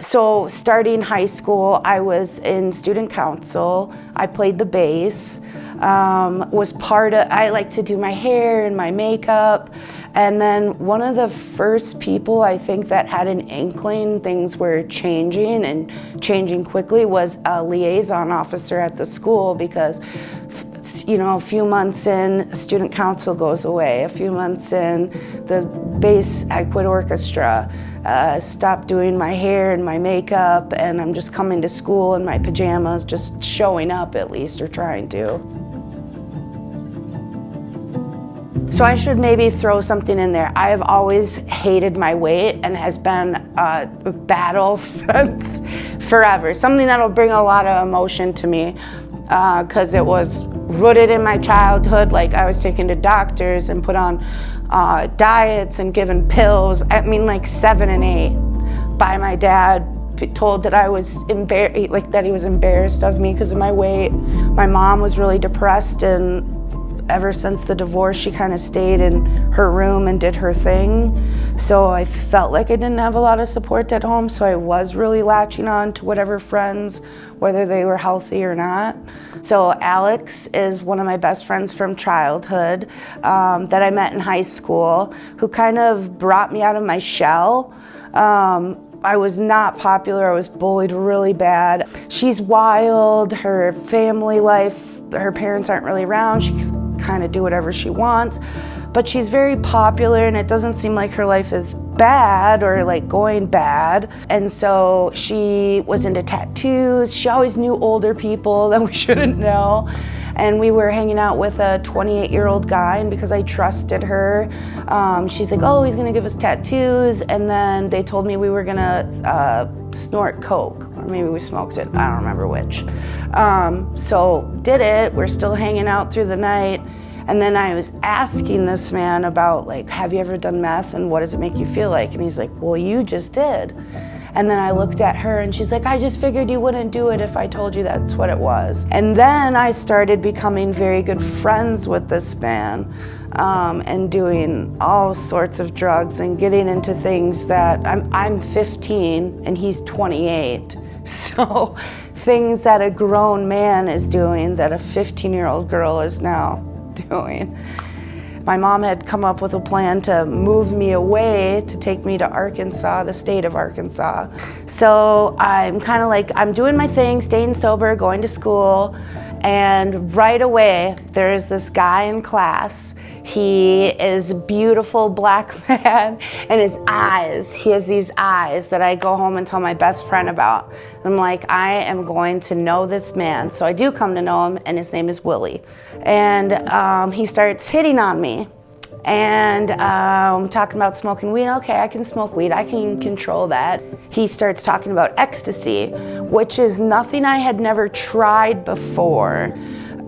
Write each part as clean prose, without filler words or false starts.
So starting high school, I was in student council. I played the bass, I like to do my hair and my makeup. And then one of the first people I think that had an inkling things were changing and changing quickly was a liaison officer at the school, because a few months in, student council goes away. A few months in, the bass, I quit orchestra, stopped doing my hair and my makeup, and I'm just coming to school in my pajamas, just showing up at least, or trying to. So I should maybe throw something in there. I have always hated my weight, and has been a battle since forever. Something that'll bring a lot of emotion to me, because it was rooted in my childhood. Like, I was taken to doctors and put on diets and given pills. I mean, like 7 and 8, by my dad, told that I was that he was embarrassed of me because of my weight. My mom was really depressed, and ever since the divorce, she kind of stayed in her room and did her thing. So I felt like I didn't have a lot of support at home, so I was really latching on to whatever friends, whether they were healthy or not. So Alex is one of my best friends from childhood, that I met in high school, who kind of brought me out of my shell. I was not popular, I was bullied really bad. She's wild, her family life, her parents aren't really around, she can kind of do whatever she wants, but she's very popular, and it doesn't seem like her life is bad or like going bad. And so she was into tattoos. She always knew older people that we shouldn't know. And we were hanging out with a 28-year-old guy, and because I trusted her, she's like, oh, he's gonna give us tattoos. And then they told me we were gonna snort coke, or maybe we smoked it, I don't remember which. So did it, we're still hanging out through the night. And then I was asking this man about, like, have you ever done meth and what does it make you feel like? And he's like, well, you just did. And then I looked at her and she's like, I just figured you wouldn't do it if I told you that's what it was. And then I started becoming very good friends with this man, and doing all sorts of drugs and getting into things that I'm 15 and he's 28. So things that a grown man is doing that a 15-year-old girl is now doing. My mom had come up with a plan to move me away, to take me to Arkansas, the state of Arkansas. So I'm kind of like, I'm doing my thing, staying sober, going to school, and right away there is this guy in class. He is a beautiful black man, and his eyes, he has these eyes that I go home and tell my best friend about. I'm like, I am going to know this man. So I do come to know him, and his name is Willie. And he starts hitting on me. And talking about smoking weed. Okay, I can smoke weed, I can control that. He starts talking about ecstasy, which is nothing I had never tried before.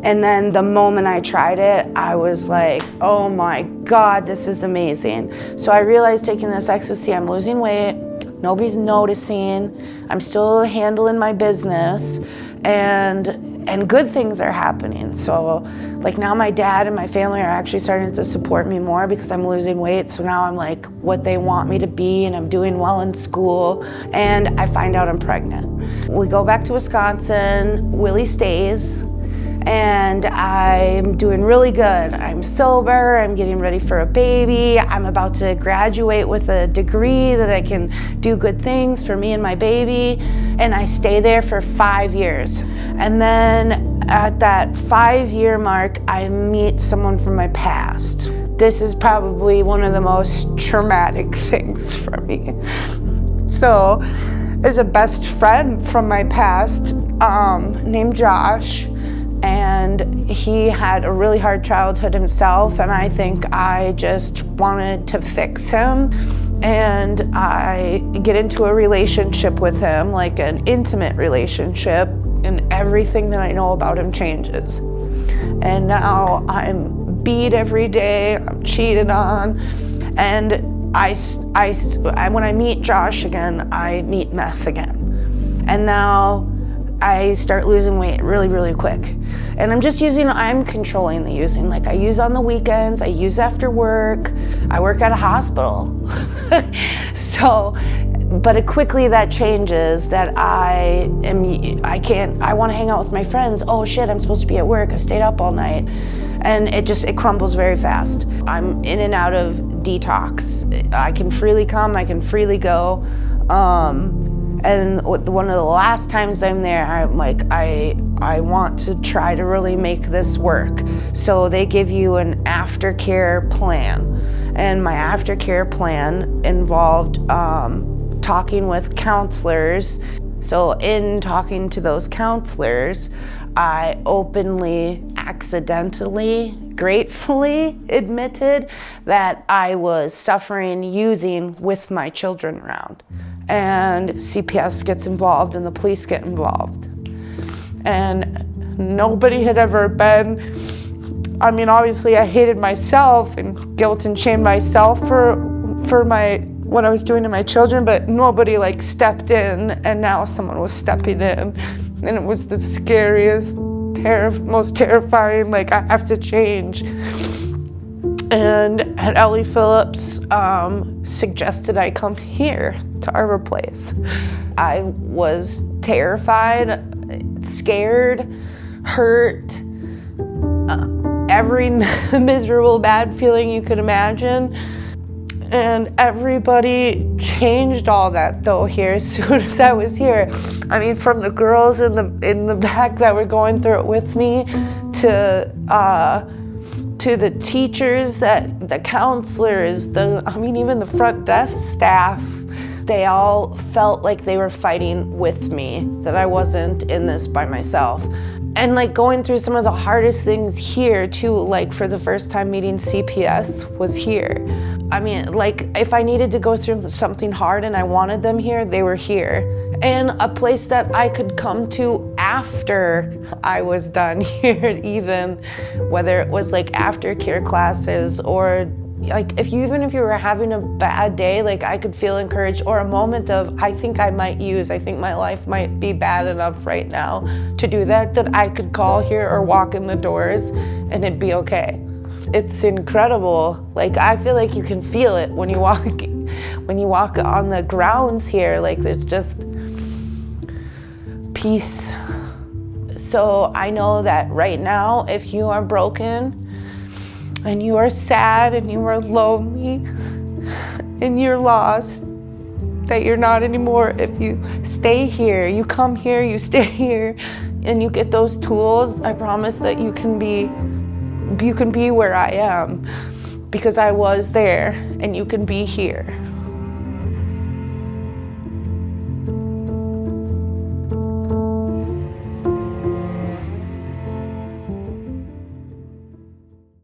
And then the moment I tried it, I was like, oh my God, this is amazing. So I realized taking this ecstasy, I'm losing weight, nobody's noticing, I'm still handling my business, and good things are happening. So like now my dad and my family are actually starting to support me more because I'm losing weight. So now I'm like what they want me to be, and I'm doing well in school, and I find out I'm pregnant. We go back to Wisconsin, Willie stays, and I'm doing really good. I'm sober, I'm getting ready for a baby, I'm about to graduate with a degree that I can do good things for me and my baby, and I stay there for 5 years. And then at that 5-year mark, I meet someone from my past. This is probably one of the most traumatic things for me. So, as a best friend from my past, named Josh, and he had a really hard childhood himself, and I think I just wanted to fix him, and I get into a relationship with him, like an intimate relationship, and everything that I know about him changes. And now I'm beat every day, I'm cheated on, and when I meet Josh again, I meet meth again. And now I start losing weight really, really quick. And I'm controlling the using. Like I use on the weekends, I use after work, I work at a hospital. So But quickly that changes, that I want to hang out with my friends. Oh shit, I'm supposed to be at work. I stayed up all night. And it crumbles very fast. I'm in and out of detox. I can freely come, I can freely go. And one of the last times I'm there, I'm like, I want to try to really make this work. So they give you an aftercare plan. And my aftercare plan involved talking with counselors. So in talking to those counselors, I openly, accidentally, gratefully admitted that I was suffering using with my children around. And CPS gets involved and the police get involved. And nobody had ever been, I mean, obviously I hated myself and guilt and shamed myself for what I was doing to my children, but nobody like stepped in, and now someone was stepping in. And it was the scariest, most terrifying, like I have to change. And Ellie Phillips suggested I come here to Arbor Place. I was terrified, scared, hurt, every miserable bad feeling you could imagine. And everybody changed all that though here as soon as I was here. I mean, from the girls in the back that were going through it with me to the teachers, the counselors, even the front desk staff. They all felt like they were fighting with me, that I wasn't in this by myself. And like going through some of the hardest things here too, like for the first time meeting CPS was here. I mean, like if I needed to go through something hard and I wanted them here, they were here. And a place that I could come to after I was done here, even whether it was like aftercare classes or like even if you were having a bad day, like I could feel encouraged, or a moment of I think my life might be bad enough right now to do that I could call here or walk in the doors and it'd be okay. It's incredible. Like I feel like you can feel it when you walk on the grounds here. Like there's just peace. So I know that right now, if you are broken and you are sad and you are lonely and you're lost, that you're not anymore. If you stay here, you come here, you stay here, and you get those tools, I promise that you can be where I am, because I was there, and you can be here.